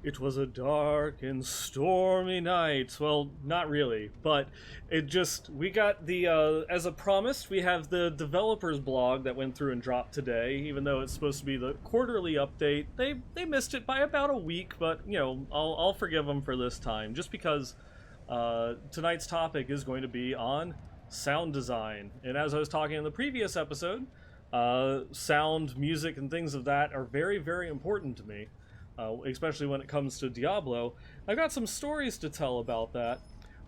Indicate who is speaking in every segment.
Speaker 1: It was a dark and stormy night. Well, not really, but we got as a promised, we have the developers blog that went through and dropped today, even though it's supposed to be the quarterly update. They missed it by about a week, but, I'll forgive them for this time, just because tonight's topic is going to be on sound design. And as I was talking in the previous episode, sound, music, and things of that are very, very important to me, especially when it comes to Diablo. I've got some stories to tell about that.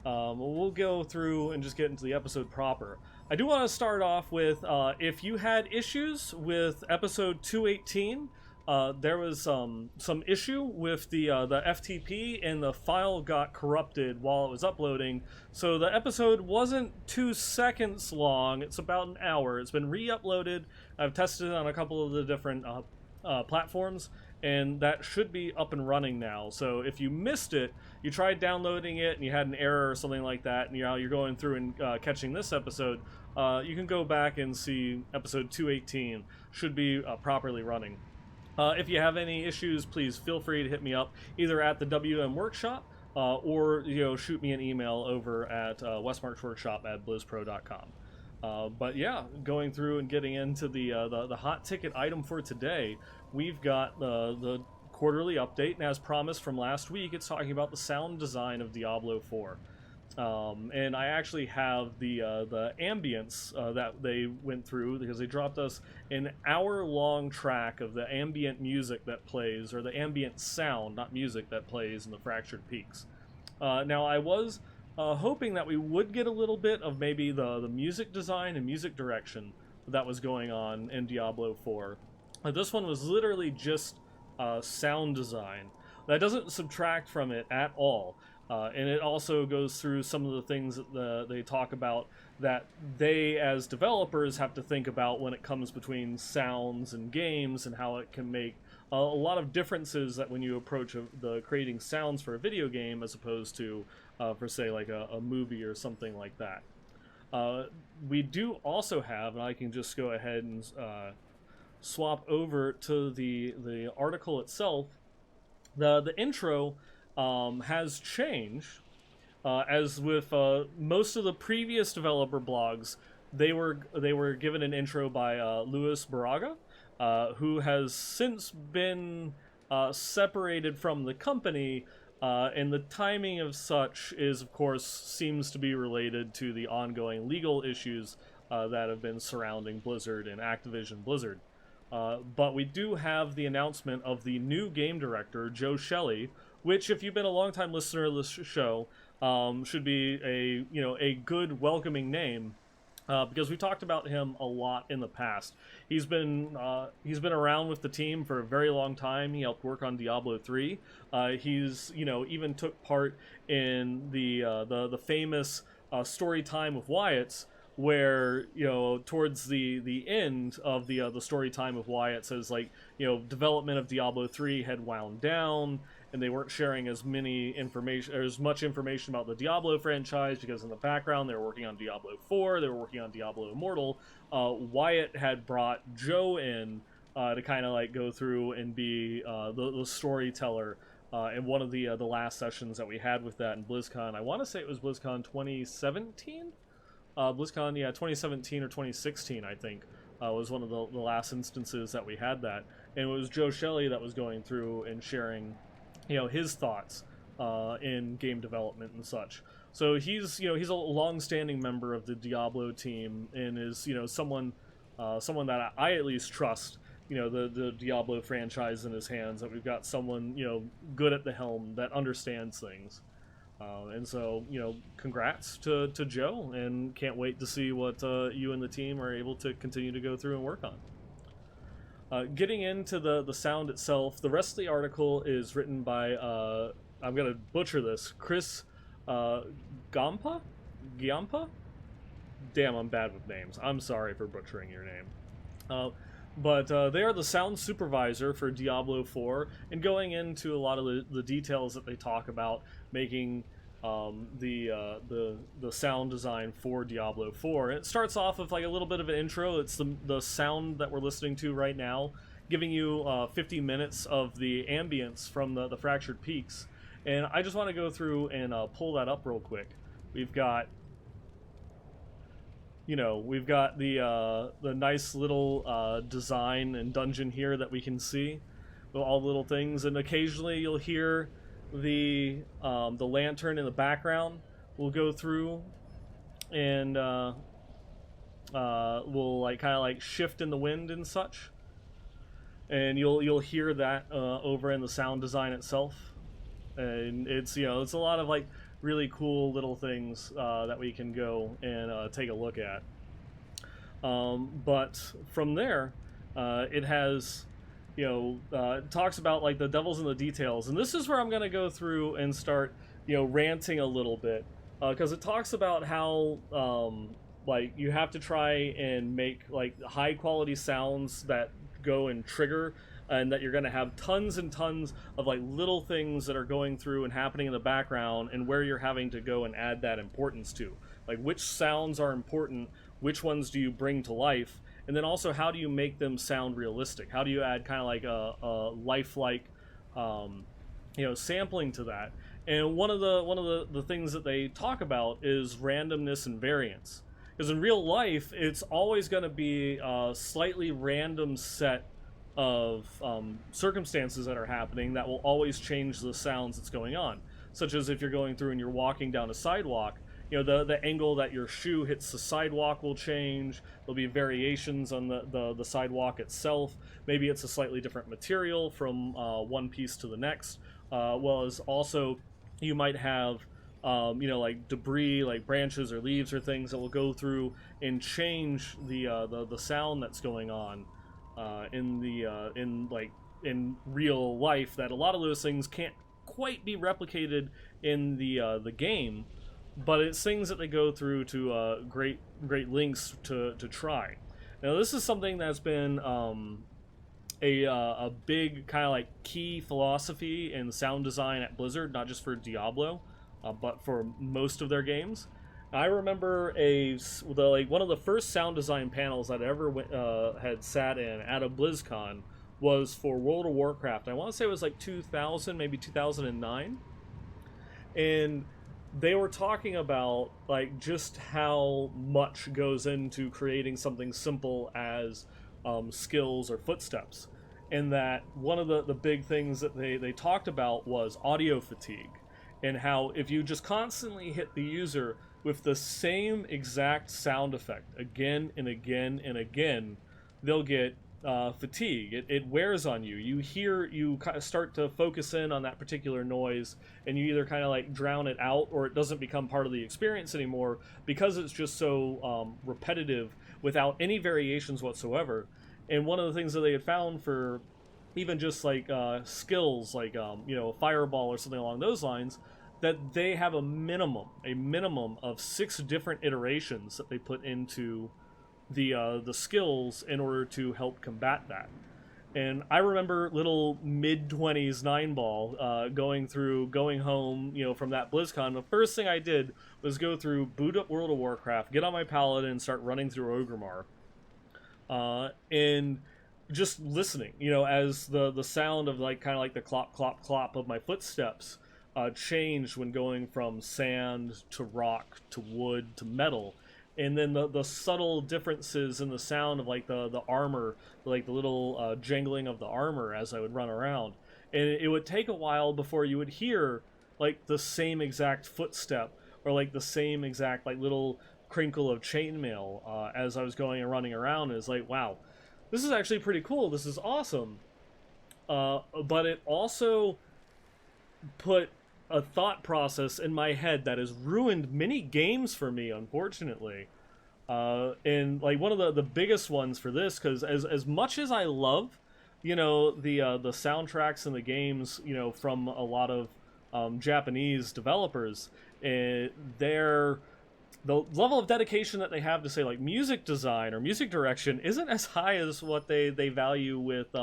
Speaker 1: We'll go through and just get into the episode proper. I do want to start off with if you had issues with episode 218, there was some issue with the FTP, and the file got corrupted while it was uploading. So the episode wasn't 2 seconds long. It's about an hour. It's been re-uploaded. I've tested it on a couple of the different platforms, and that should be up and running now. So if you missed it, you tried downloading it and you had an error or something like that, and you're going through and catching this episode, you can go back and see episode 218 should be properly running. If you have any issues, please feel free to hit me up either at the WM Workshop or shoot me an email over at westmarchworkshop@blizzpro.com. But yeah, going through and getting into the hot ticket item for today, we've got the quarterly update, and as promised from last week, it's talking about the sound design of Diablo 4. And I actually have the ambience that they went through, because they dropped us an hour-long track of the ambient music that plays, or the ambient sound, not music, that plays in the Fractured Peaks. Now, I was hoping that we would get a little bit of maybe the music design and music direction that was going on in Diablo 4. This one was literally just sound design. That doesn't subtract from it at all. And it also goes through some of the things that they talk about that they, as developers, have to think about when it comes between sounds and games, and how it can make a lot of differences that when you approach the creating sounds for a video game as opposed to, for say, like a movie or something like that. We do also have, and I can just go ahead and swap over to the article itself. The intro has changed. As with most of the previous developer blogs, they were given an intro by Luis Barraga, who has since been separated from the company, and the timing of such is, of course, seems to be related to the ongoing legal issues that have been surrounding Blizzard and Activision Blizzard. But we do have the announcement of the new game director, Joe Shelley, which, if you've been a long-time listener of this show, should be a good, welcoming name, because we talked about him a lot in the past. He's been around with the team for a very long time. He helped work on Diablo 3. He's even took part in the famous story time with Wyatt's, where towards the end of the story time with Wyatt's, as development of Diablo 3 had wound down, and they weren't sharing as much information about the Diablo franchise, because in the background they were working on Diablo 4, they were working on Diablo Immortal. Wyatt had brought Joe in to kind of go through and be the storyteller in one of the last sessions that we had with that in BlizzCon. I want to say it was BlizzCon 2017? BlizzCon, 2017 or 2016, I think, was one of the last instances that we had that. And it was Joe Shelley that was going through and sharing his thoughts in game development and such. So he's a long-standing member of the Diablo team, and is someone that I at least trust the Diablo franchise in his hands, that we've got someone good at the helm that understands things. And so congrats to Joe, and can't wait to see what you and the team are able to continue to go through and work on. Getting into the sound itself, the rest of the article is written by, I'm going to butcher this, Chris Giampa? Damn, I'm bad with names. I'm sorry for butchering your name. But they are the sound supervisor for Diablo 4, and going into a lot of the details that they talk about making the sound design for Diablo 4. And it starts off with a little bit of an intro. It's the sound that we're listening to right now giving you 50 minutes of the ambience from the Fractured Peaks. And I just want to go through and pull that up real quick. We've got, we've got the nice little design and dungeon here that we can see, with all the little things, and occasionally you'll hear the lantern in the background will go through and will like kind of like shift in the wind and such, and you'll hear that over in the sound design itself, and it's it's a lot of like really cool little things that we can go and take a look at. But from there, it has, it talks about like the devil's in the details, and this is where I'm going to go through and start, ranting a little bit, because it talks about how like you have to try and make like high quality sounds that go and trigger, and that you're going to have tons and tons of like little things that are going through and happening in the background, and where you're having to go and add that importance to, like which sounds are important, which ones do you bring to life, and then also how do you make them sound realistic, how do you add kind of like a lifelike sampling to that. And one of the things that they talk about is randomness and variance, because in real life it's always going to be a slightly random set of circumstances that are happening that will always change the sounds that's going on, such as if you're going through and you're walking down a sidewalk, the angle that your shoe hits the sidewalk will change. There'll be variations on the sidewalk itself. Maybe it's a slightly different material from one piece to the next. Well as also you might have like debris, like branches or leaves or things that will go through and change the sound that's going on in real life, that a lot of those things can't quite be replicated in the game, but it's things that they go through to great lengths to try. Now this is something that's been a big kind of like key philosophy in sound design at Blizzard, not just for Diablo, but for most of their games. I remember one of the first sound design panels I'd ever had sat in at a BlizzCon was for World of Warcraft. I want to say it was like 2000, maybe 2009, and they were talking about like just how much goes into creating something simple as skills or footsteps, and that one of the big things that they talked about was audio fatigue, and how if you just constantly hit the user with the same exact sound effect again and again and again, they'll get fatigue. It wears on you. You kind of start to focus in on that particular noise, and you either kind of like drown it out, or it doesn't become part of the experience anymore because it's just so repetitive without any variations whatsoever. And one of the things that they had found for even just like skills, like fireball or something along those lines, that they have a minimum of 6 different iterations that they put into the skills in order to help combat that. And I remember little mid-20s 9-ball going home, from that BlizzCon. The first thing I did was go through, boot up World of Warcraft, get on my Paladin, and start running through Orgrimmar. And just listening, as the sound of like kind of like the clop, clop, clop of my footsteps changed when going from sand to rock to wood to metal. And then the subtle differences in the sound of like the armor, like the little jangling of the armor as I would run around. And it would take a while before you would hear like the same exact footstep, or like the same exact like little crinkle of chainmail as I was going and running around. And it's like, wow, this is actually pretty cool. This is awesome. But it also put a thought process in my head that has ruined many games for me, unfortunately. And like one of the biggest ones for this, because as much as I love, the soundtracks and the games, from a lot of Japanese developers, the level of dedication that they have to say like music design or music direction isn't as high as what they value with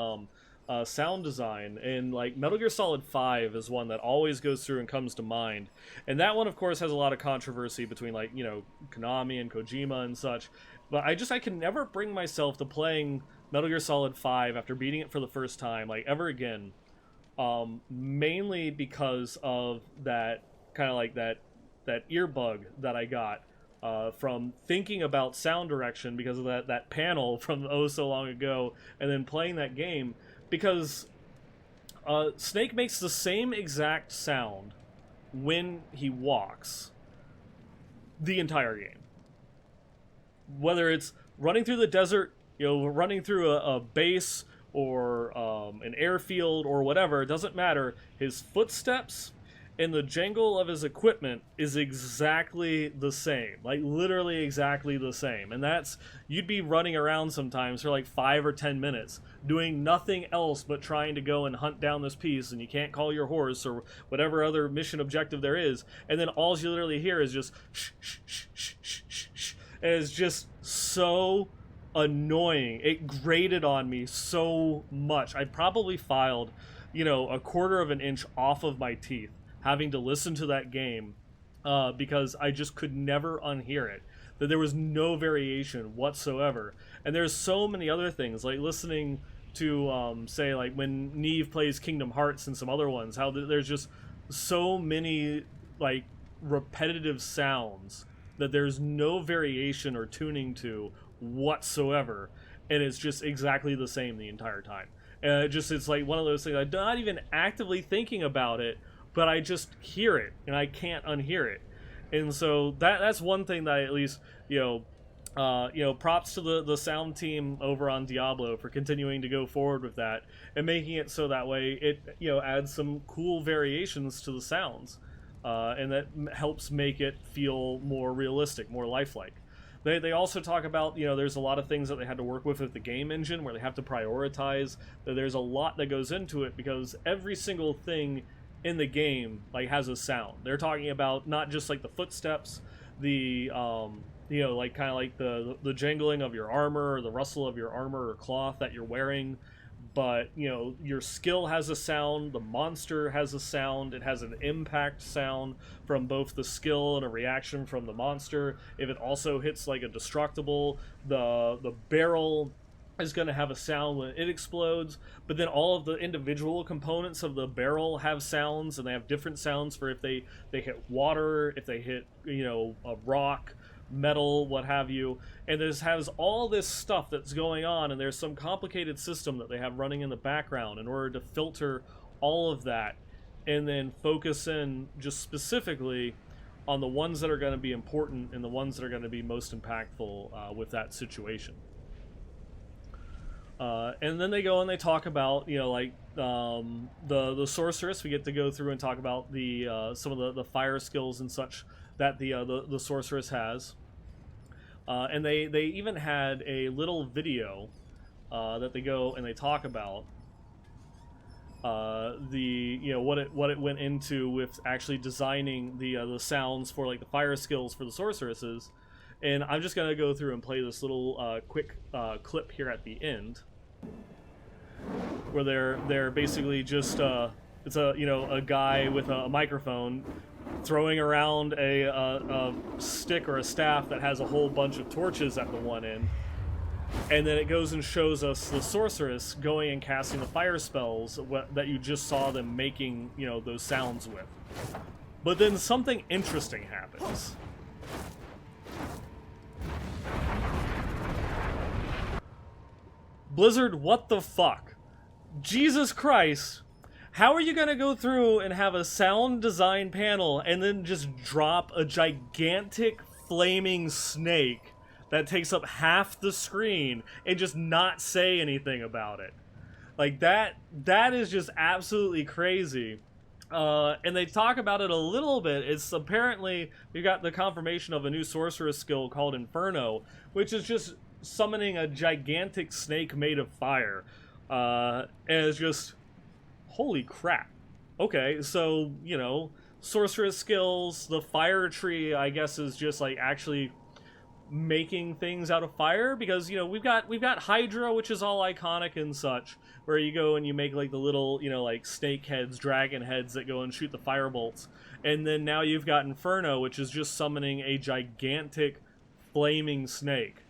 Speaker 1: sound design. And like Metal Gear Solid 5 is one that always goes through and comes to mind, and that one of course has a lot of controversy between like Konami and Kojima and such, but I can never bring myself to playing Metal Gear Solid 5 after beating it for the first time, like ever again, mainly because of that kind of like that ear bug that I got from thinking about sound direction because of that panel from oh so long ago, and then playing that game because Snake makes the same exact sound when he walks the entire game. Whether it's running through the desert, running through a base or an airfield or whatever, it doesn't matter. His footsteps and the jangle of his equipment is exactly the same. Like, literally exactly the same. And that's, you'd be running around sometimes for like 5 or 10 minutes, doing nothing else but trying to go and hunt down this piece, and you can't call your horse or whatever other mission objective there is, and then all you literally hear is just shh, shh, shh, shh, shh, shh, shh. And it's just so annoying. It grated on me so much. I probably filed, a quarter of an inch off of my teeth having to listen to that game because I just could never unhear it. That there was no variation whatsoever. And there's so many other things, like listening to, say, like when Neve plays Kingdom Hearts and some other ones, how there's just so many, like, repetitive sounds that there's no variation or tuning to whatsoever, and it's just exactly the same the entire time. And it's like one of those things, I'm not even actively thinking about it, but I just hear it, and I can't unhear it. And so that's one thing that I at least, props to the sound team over on Diablo for continuing to go forward with that, and making it so that way it, adds some cool variations to the sounds. And that helps make it feel more realistic, more lifelike. They also talk about, there's a lot of things that they had to work with the game engine, where they have to prioritize. There's a lot that goes into it, because every single thing in the game, like, has a sound. They're talking about not just, like, the footsteps, the, like, kind of like the jangling of your armor, or the rustle of your armor or cloth that you're wearing, but, your skill has a sound, the monster has a sound, it has an impact sound from both the skill and a reaction from the monster. If it also hits, like, a destructible, the barrel is going to have a sound when it explodes, but then all of the individual components of the barrel have sounds, and they have different sounds for if they hit water, if they hit, a rock, metal, what have you. And this has all this stuff that's going on, and there's some complicated system that they have running in the background in order to filter all of that, and then focus in just specifically on the ones that are going to be important and the ones that are going to be most impactful with that situation. And then they go and they talk about, the sorceress. We get to go through and talk about the some of the fire skills and such that the sorceress has. And they even had a little video that they go and they talk about what it went into with actually designing the sounds for, like, the fire skills for the sorceresses. And I'm just gonna go through and play this little quick clip here at the end, where they're basically just it's a guy with a microphone throwing around a stick or a staff that has a whole bunch of torches at the one end, and then it goes and shows us the sorceress going and casting the fire spells that you just saw them making, those sounds with. But then something interesting happens. Blizzard, what the fuck? Jesus Christ. How are you going to go through and have a sound design panel and then just drop a gigantic flaming snake that takes up half the screen and just not say anything about it? Like, that is just absolutely crazy. And they talk about it a little bit. It's apparently, we got the confirmation of a new sorceress skill called Inferno, which is just summoning a gigantic snake made of fire. And it's just, holy crap. Okay, so, sorceress skills, the fire tree, I guess, is just, like, actually making things out of fire, because, we've got Hydra, which is all iconic and such, where you go and you make, like, the little, like, snake heads, dragon heads that go and shoot the fire bolts. And then now you've got Inferno, which is just summoning a gigantic flaming snake.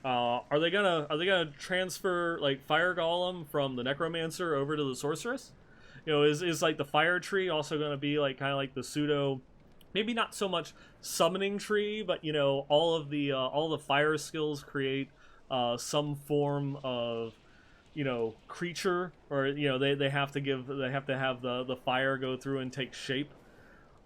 Speaker 1: Are they gonna transfer like Fire Golem from the Necromancer over to the Sorceress? Is like the Fire Tree also gonna be like kind of like the pseudo, maybe not so much summoning tree, but all the fire skills create some form of creature, or they have to have the fire go through and take shape.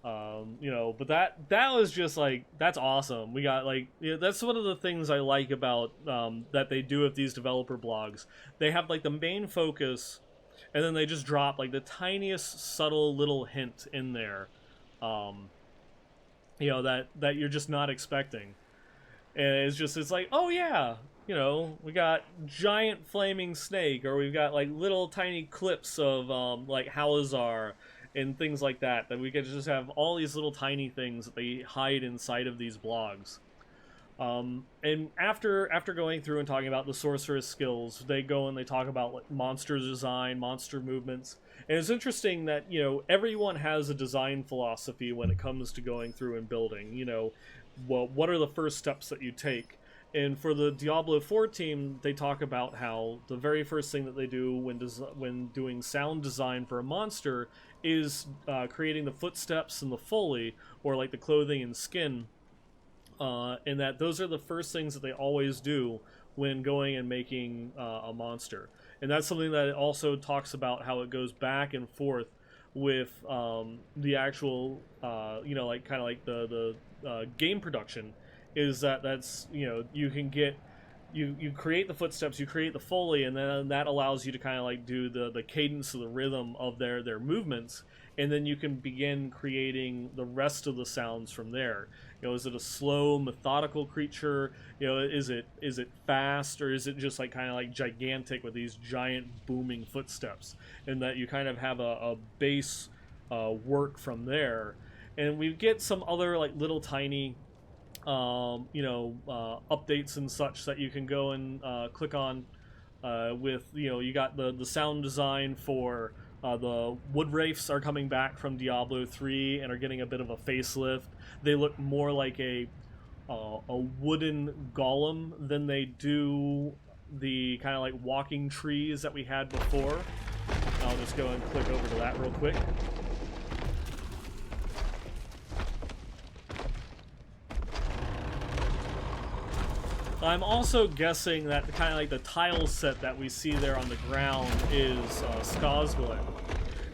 Speaker 1: But that was just like, that's awesome. We got like, that's one of the things I like about that they do with these developer blogs. They have like the main focus, and then they just drop like the tiniest subtle little hint in there, that you're just not expecting. And it's like, oh yeah, we got giant flaming snake, or we've got like little tiny clips of like Halazar and things like that we could just have all these little tiny things that they hide inside of these blogs. And after going through and talking about the sorceress skills, they go and they talk about like monster design, monster movements. And it's interesting that everyone has a design philosophy when it comes to going through and building. Well, what are the first steps that you take? And for the Diablo IV team, they talk about how the very first thing that they do when doing sound design for a monster is creating the footsteps and the foley, or like the clothing and skin, and that those are the first things that they always do when going and making a monster. And that's something that it also talks about, how it goes back and forth with the actual, like kind of like the game production, is that's you can get you create the footsteps, you create the foley, and then that allows you to kind of like do the cadence of the rhythm of their movements, and then you can begin creating the rest of the sounds from there. Is it a slow, methodical creature? Is it fast, or is it just like kind of like gigantic with these giant booming footsteps? And that you kind of have a base work from there, and we get some other like little tiny updates and such that you can go and click on, with you got the sound design for the wood wraiths are coming back from Diablo 3 and are getting a bit of a facelift. They look more like a wooden golem than they do the kind of like walking trees that we had before. I'll just go and click over to that real quick. I'm also guessing that kind of like the tile set that we see there on the ground is Skazglen.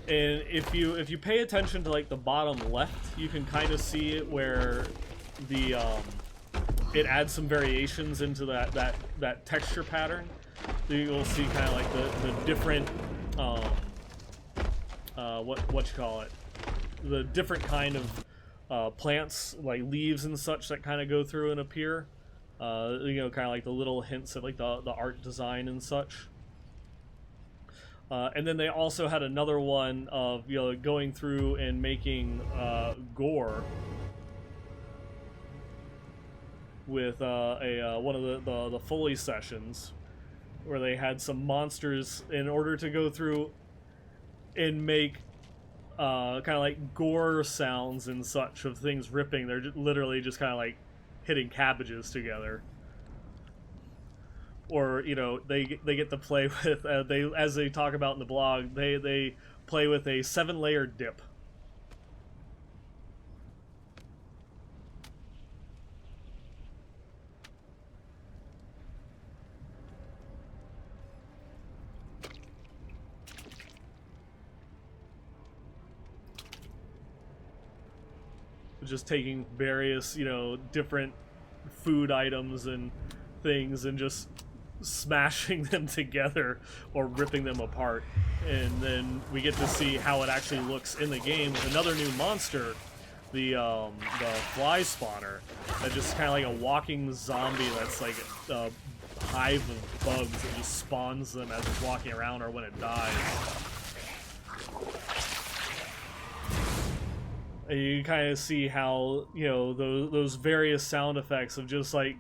Speaker 1: And if you pay attention to like the bottom left, you can kind of see it where the it adds some variations into that texture pattern. So you'll see kind of like the different what you call it, the different kind of plants, like leaves and such, that kind of go through and appear. Kind of like the little hints at like the art design and such. And then they also had another one of going through and making gore with one of the Foley sessions, where they had some monsters in order to go through and make kind of like gore sounds and such of things ripping. They're literally just kind of like hitting cabbages together. Or they get to play with as they talk about in the blog, they play with a 7-layer dip. Just taking various different food items and things and just smashing them together or ripping them apart. And then we get to see how it actually looks in the game with another new monster, the fly spawner, that just kind of like a walking zombie that's like a hive of bugs that just spawns them as it's walking around or when it dies. And you kind of see how those various sound effects of just like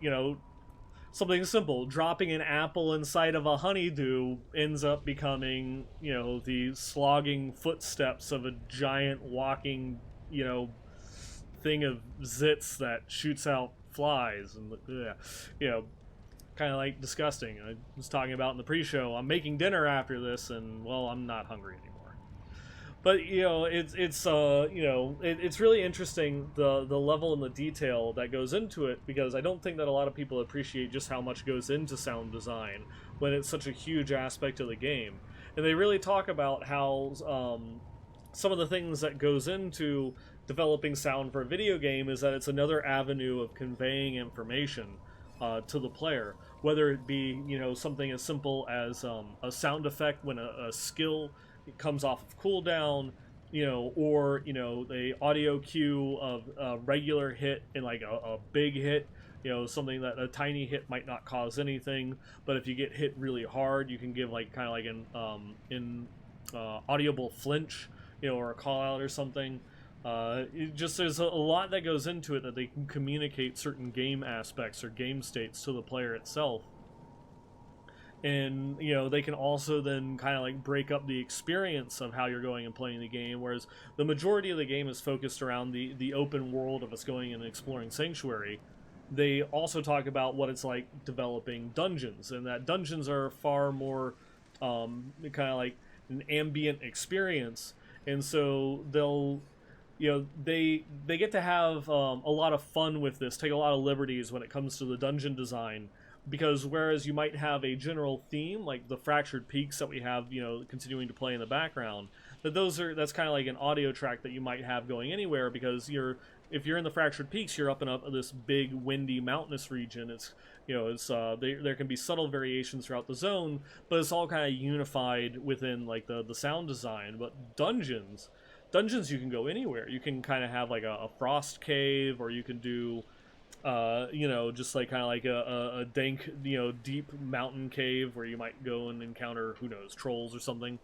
Speaker 1: something simple, dropping an apple inside of a honeydew, ends up becoming the slogging footsteps of a giant walking thing of zits that shoots out flies. And kind of like disgusting. I was talking about in the pre-show, I'm making dinner after this, and well, I'm not hungry anymore. But it's really interesting the level and the detail that goes into it, because I don't think that a lot of people appreciate just how much goes into sound design when it's such a huge aspect of the game. And they really talk about how some of the things that goes into developing sound for a video game is that it's another avenue of conveying information to the player, whether it be something as simple as a sound effect when a skill comes off of cooldown, or the audio cue of a regular hit and like a big hit, something that a tiny hit might not cause anything, but if you get hit really hard, you can give like kind of like an audible flinch, or a call out or something. There's a lot that goes into it, that they can communicate certain game aspects or game states to the player itself. And they can also then kind of like break up the experience of how you're going and playing the game, whereas the majority of the game is focused around the open world of us going and exploring Sanctuary. They also talk about what it's like developing dungeons, and that dungeons are far more kind of like an ambient experience, and so they'll they get to have a lot of fun with this, take a lot of liberties when it comes to the dungeon design, because whereas you might have a general theme like the fractured peaks that we have continuing to play in the background, that's kind of like an audio track that you might have going anywhere, because if you're in the fractured peaks, you're up this big windy mountainous region. There can be subtle variations throughout the zone, but it's all kind of unified within like the sound design. But dungeons, you can go anywhere. You can kind of have like a frost cave, or you can do just like kind of like a dank, deep mountain cave where you might go and encounter, who knows, trolls or something,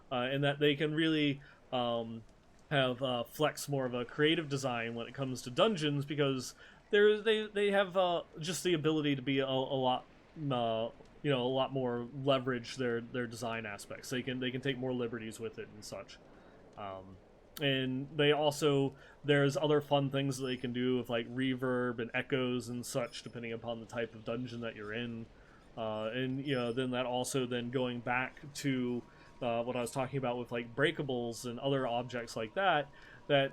Speaker 1: and that they can really have flex more of a creative design when it comes to dungeons, because they have just the ability to be a lot more leverage their design aspects. They can take more liberties with it and such. And they also, there's other fun things that they can do with like reverb and echoes and such, depending upon the type of dungeon that you're in. Then that also then going back to what I was talking about with like breakables and other objects like that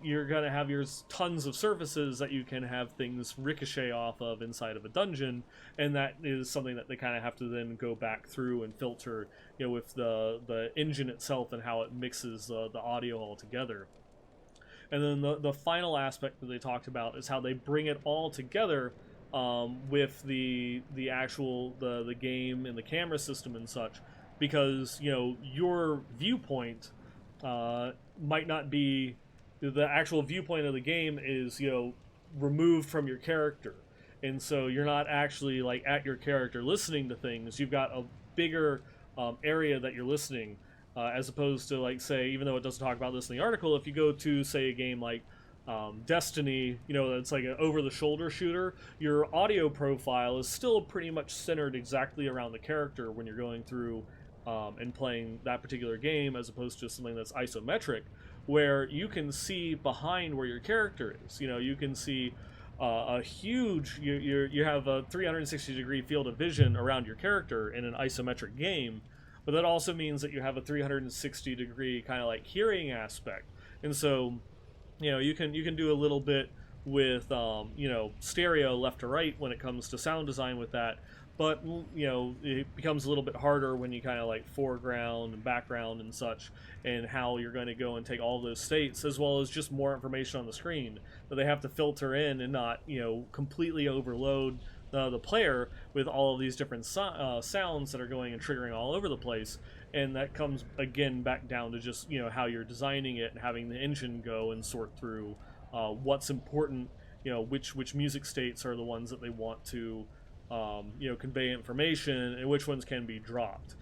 Speaker 1: you're going to have tons of surfaces that you can have things ricochet off of inside of a dungeon, and that is something that they kind of have to then go back through and filter, with the engine itself and how it mixes the audio all together. And then the final aspect that they talked about is how they bring it all together with the actual the game and the camera system and such, because your viewpoint might not be the actual viewpoint of the game, is removed from your character, and so you're not actually like at your character listening to things. You've got a bigger area that you're listening, as opposed to, like, say, even though it doesn't talk about this in the article, if you go to, say, a game like Destiny, that's like an over-the-shoulder shooter, your audio profile is still pretty much centered exactly around the character when you're going through and playing that particular game, as opposed to something that's isometric, where you can see behind where your character is. You can see a huge, you have a 360-degree field of vision around your character in an isometric game, but that also means that you have a 360-degree kind of like hearing aspect. And so, you can do a little bit with stereo left to right when it comes to sound design with that, but it becomes a little bit harder when you kind of like foreground and background and such, and how you're going to go and take all those states, as well as just more information on the screen that they have to filter in and not completely overload the player with all of these different sounds that are going and triggering all over the place. And that comes again back down to just how you're designing it and having the engine go and sort through what's important, which music states are the ones that they want to convey information, and which ones can be dropped,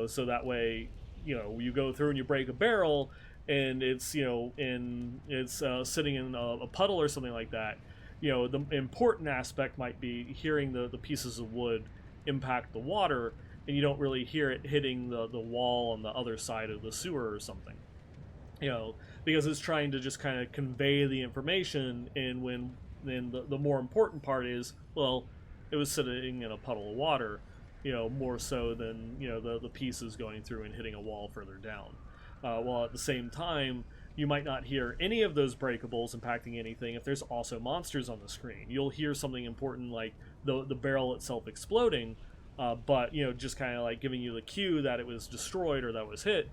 Speaker 1: so that way you go through and you break a barrel and it's sitting in a puddle or something like that. The important aspect might be hearing the pieces of wood impact the water, and you don't really hear it hitting the wall on the other side of the sewer or something, because it's trying to just kind of convey the information. And the more important part is, well, it was sitting in a puddle of water, more so than the pieces going through and hitting a wall further down. While at the same time, you might not hear any of those breakables impacting anything if there's also monsters on the screen. You'll hear something important like the barrel itself exploding, but just kind of like giving you the cue that it was destroyed or that it was hit.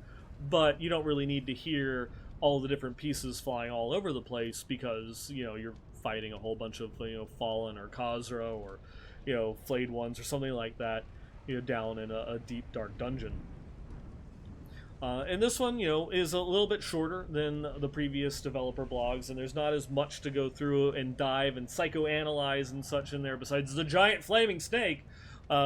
Speaker 1: But you don't really need to hear all the different pieces flying all over the place because you're fighting a whole bunch of fallen or Khazra or flayed ones or something like that, down in a deep dark dungeon. And this one, is a little bit shorter than the previous developer blogs, and there's not as much to go through and dive and psychoanalyze and such in there besides the giant flaming snake,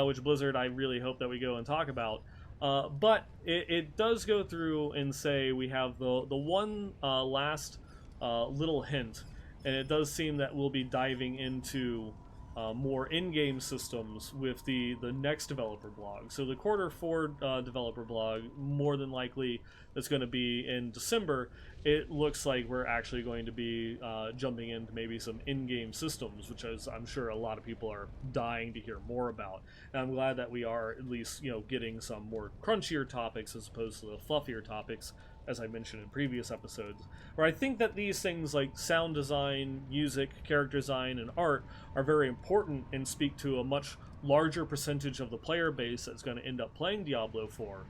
Speaker 1: which Blizzard I really hope that we go and talk about. But it does go through and say we have the one last little hint, and it does seem that we'll be diving into more in-game systems with the next developer blog. So the Q4 developer blog, more than likely, that's going to be in December. It looks like we're actually going to be jumping into maybe some in-game systems, which is, I'm sure a lot of people are dying to hear more about. And I'm glad that we are at least getting some more crunchier topics as opposed to the fluffier topics, as I mentioned in previous episodes, where I think that these things like sound design, music, character design, and art are very important and speak to a much larger percentage of the player base that's going to end up playing Diablo 4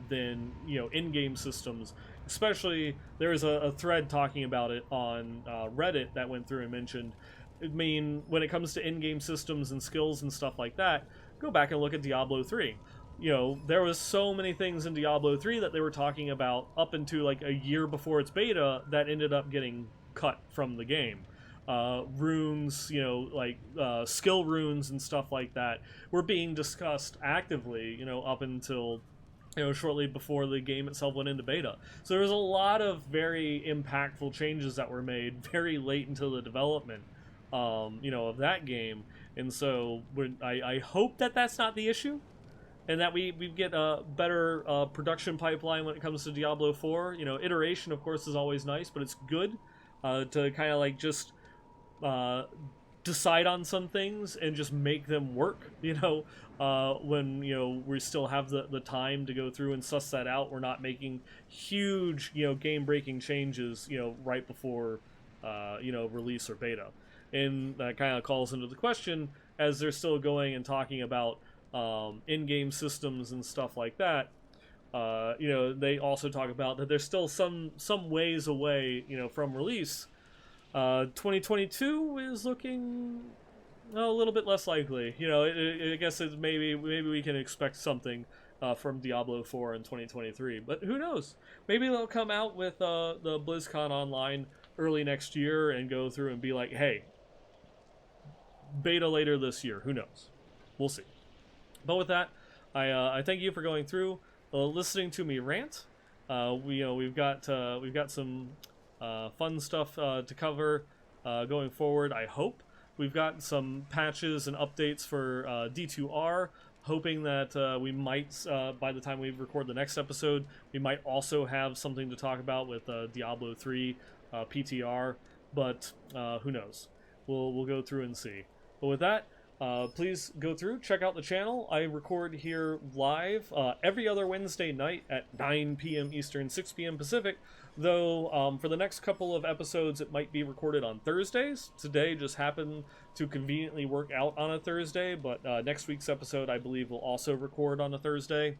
Speaker 1: than in-game systems. Especially, there's a thread talking about it on Reddit that went through and mentioned, when it comes to in-game systems and skills and stuff like that, go back and look at Diablo 3. There was so many things in Diablo 3 that they were talking about up into like a year before its beta that ended up getting cut from the game. Runes, skill runes and stuff like that were being discussed actively, up until shortly before the game itself went into beta. So there was a lot of very impactful changes that were made very late into the development, of that game. And so I hope that that's not the issue, and that we get a better production pipeline when it comes to Diablo 4. Iteration, of course, is always nice, but it's good to kind of like just decide on some things and just make them work, when, we still have the time to go through and suss that out. We're not making huge, game-breaking changes, right before, release or beta. And that kind of calls into the question, as they're still going and talking about in-game systems and stuff like that, they also talk about that there's still some ways away, from release. 2022 is looking a little bit less likely. I guess it's maybe we can expect something from Diablo 4 in 2023, but who knows? Maybe they'll come out with the BlizzCon Online early next year and go through and be like, hey, beta later this year. Who knows? We'll see. But with that, I thank you for going through, listening to me rant. We've got some fun stuff to cover going forward. I hope we've got some patches and updates for D2R. Hoping that we might, by the time we record the next episode, we might also have something to talk about with Diablo 3 PTR. But who knows? We'll go through and see. But with that, please go through, check out the channel. I record here live every other Wednesday night at 9 p.m. Eastern, 6 p.m. Pacific, though for the next couple of episodes it might be recorded on Thursdays. Today just happened to conveniently work out on a Thursday, but next week's episode I believe will also record on a Thursday.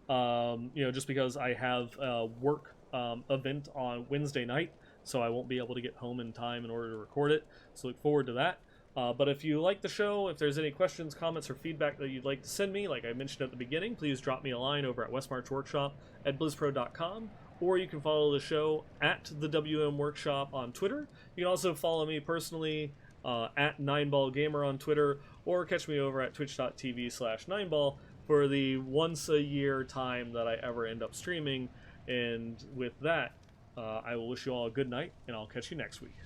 Speaker 1: Just because I have a work event on Wednesday night, so I won't be able to get home in time in order to record it, so look forward to that. But if you like the show, if there's any questions, comments, or feedback that you'd like to send me, like I mentioned at the beginning, please drop me a line over at Westmarch Workshop at blizzpro.com, or you can follow the show at the WM Workshop on Twitter. You can also follow me personally at 9ballgamer on Twitter, or catch me over at twitch.tv/9ball for the once a year time that I ever end up streaming. And with that, I will wish you all a good night, and I'll catch you next week.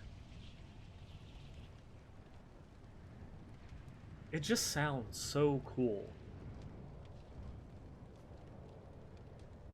Speaker 1: It just sounds so cool.